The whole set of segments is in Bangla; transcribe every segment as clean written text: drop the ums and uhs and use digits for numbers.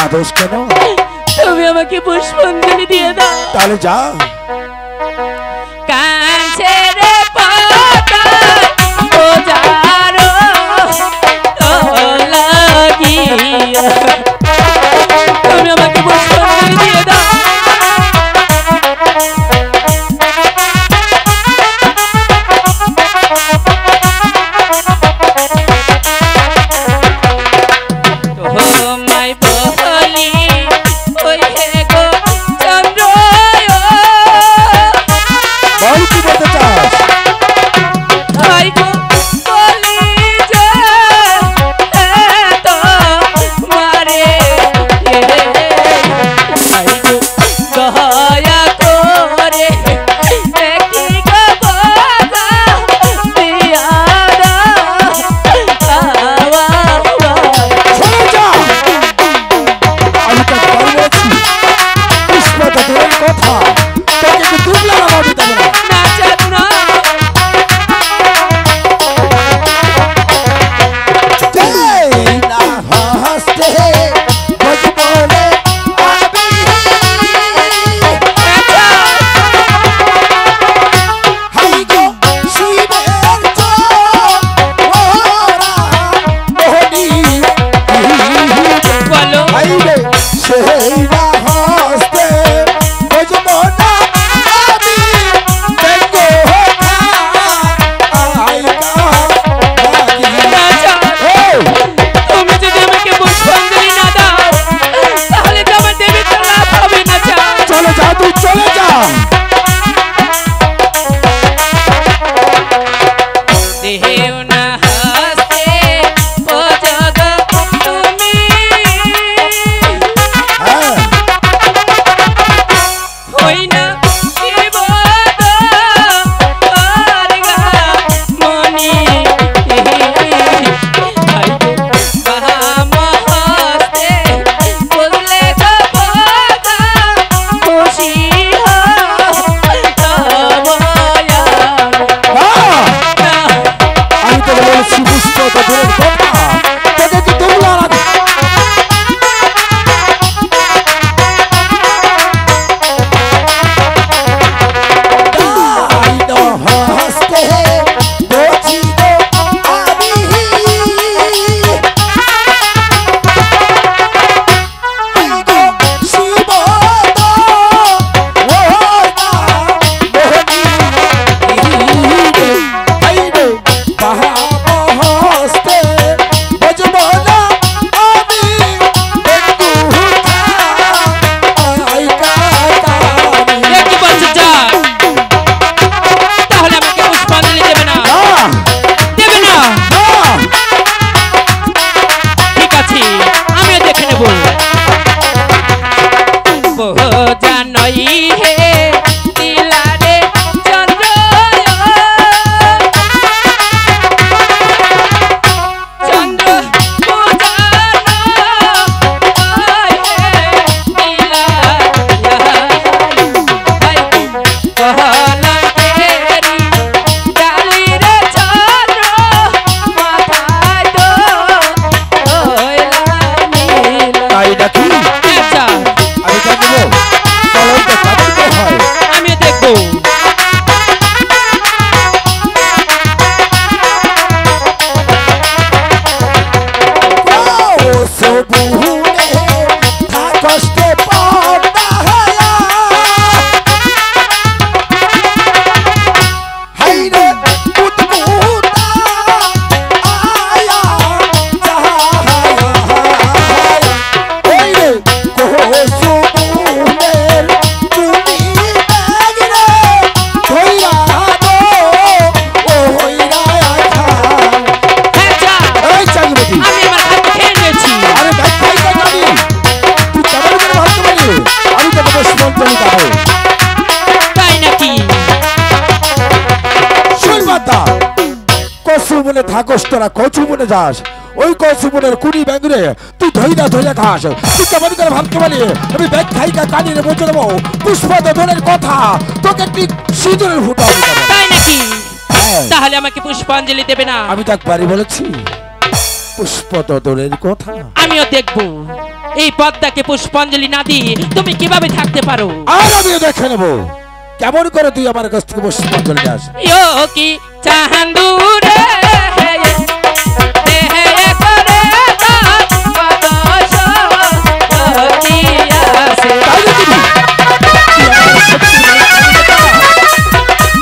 কাঁদোস কেন? তুমি আমাকে পুষ্পাঞ্জলি দিয়ে দাও। তাহলে যা। কাছে রে পাতা ও যারো লাগিয়া তুমি আমাকে পুষ্পাঞ্জলি দিয়ে দাও। বনে থাকস তোরা কচু বনে যাস ওই কচু বনের কুড়ি ব্যাঙ্গুরে তুই ধইরা ধইরা খাস তুই কেমন করে ভাবতে পারি আমি ব্যাগ খাইকা কানিয়ে বলতে দেবো পুষ্পা দোনের কথা তোকে ঠিক সিঁদুরের ফুটা হবে তাই নাকি তাহলে আমাকে পুষ্পাঞ্জলি দেবে না আমি তো একবারই বলেছি পুষ্পা দোনের কথা আমিও দেখবো এই পদ্মাকে পুষ্পাঞ্জলি না দিয়ে তুমি কিভাবে থাকতে পারো? আর আমিও দেখে নেবো কেমন করে তুই আমার কাছ থেকে পুষ্পাঞ্জলি আস। ইয়ো কি চাহান্দুরে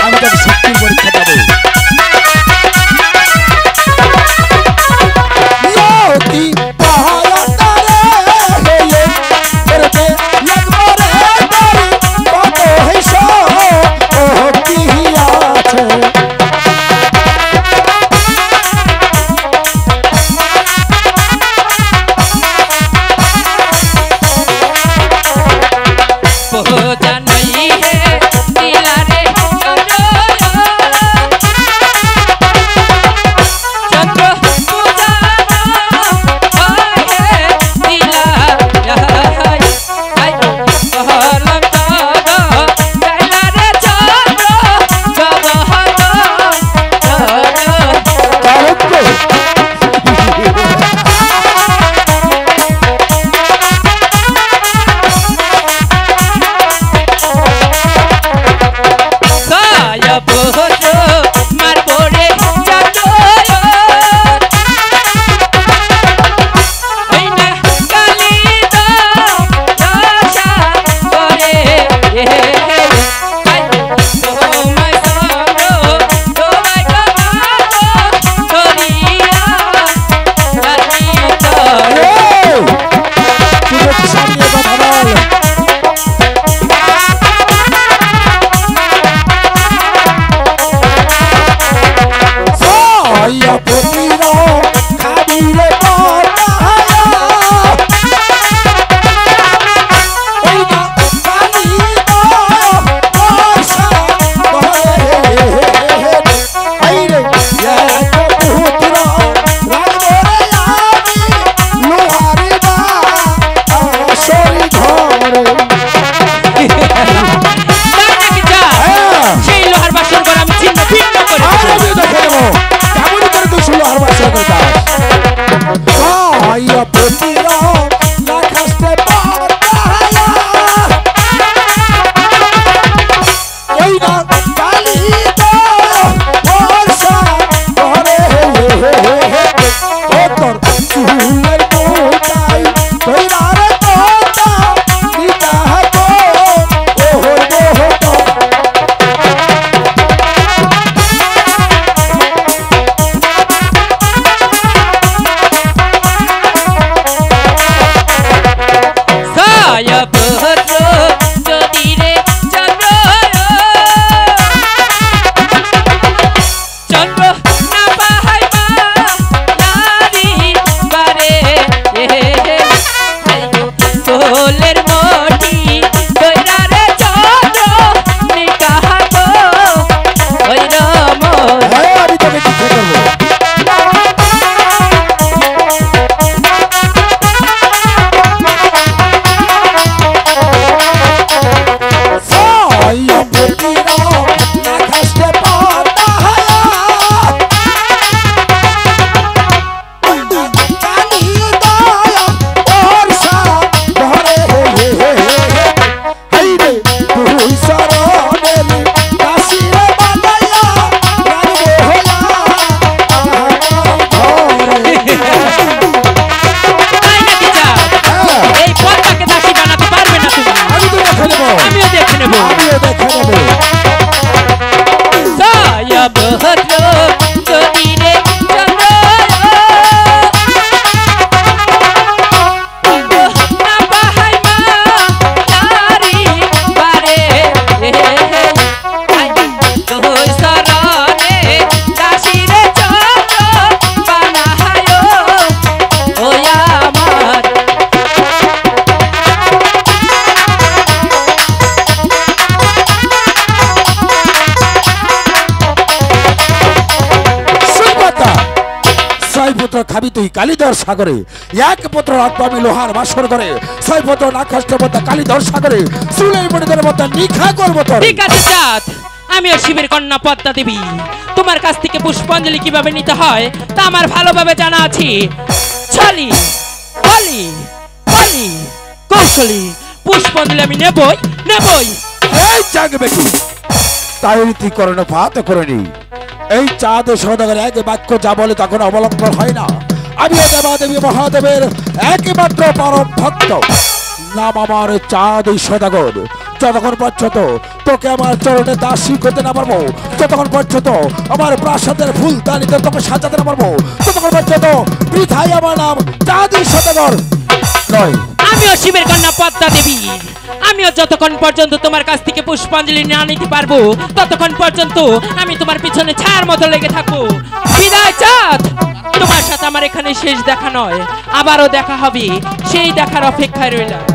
আমি তাকে শক্তির পরীক্ষা দেবো। খাবি তুই কালীধর সাগরে, এক পুত্র রাখবো আমি লোহার বাসর করে, ছয় পুত্র নাখাস্ত মধ্যে কালীধর সাগরে, চুলের মনিদের মধ্যে নিখা করবো তোর। ঠিক আছে চাঁদ, আমিও শিবের কন্যা পদ্মা দেবী, তোমার কাছ থেকে পুষ্পাঞ্জলি কিভাবে নিতে হয় তা আমার ভালোভাবে জানা আছে। চলি বলি কৌশলী কৌশলী পুষ্পাঞ্জলি আমি নেবই নেবই। এই চাঁদ বেটি তাই তুই করোনা ফাতে করেনি। এই চাঁদ সদাগর এক বাক্য যা বলে তখন অবলম্বন হয় না। আমি দেবাদেবী মহাদেবের একমাত্র পরম ভক্ত, নাম আমার চাঁদ সদাগর। যতক্ষণ পর্যন্ত তোকে আমার চরণে দাসী করতে না পারবো, যতক্ষণ পর্যন্ত আমার প্রাসাদের ফুলদানিতে তোকে সাজাতে না পারবো, ততক্ষণ পর্যন্ত বৃথাই আমার নাম চাঁদ সদাগর নয়। আমিও শিবের কন্যা পদ্মা দেবী, আমিও যতক্ষণ পর্যন্ত তোমার কাছ থেকে পুষ্পাঞ্জলি না নিতে পারবো ততক্ষণ পর্যন্ত আমি তোমার পিছনে ছায়ার মতো লেগে থাকবো। বিদায় চাঁদ, তোমার সাথে আমার এখানে শেষ দেখা নয়, আবারও দেখা হবে, সেই দেখার অপেক্ষায় রইলাম।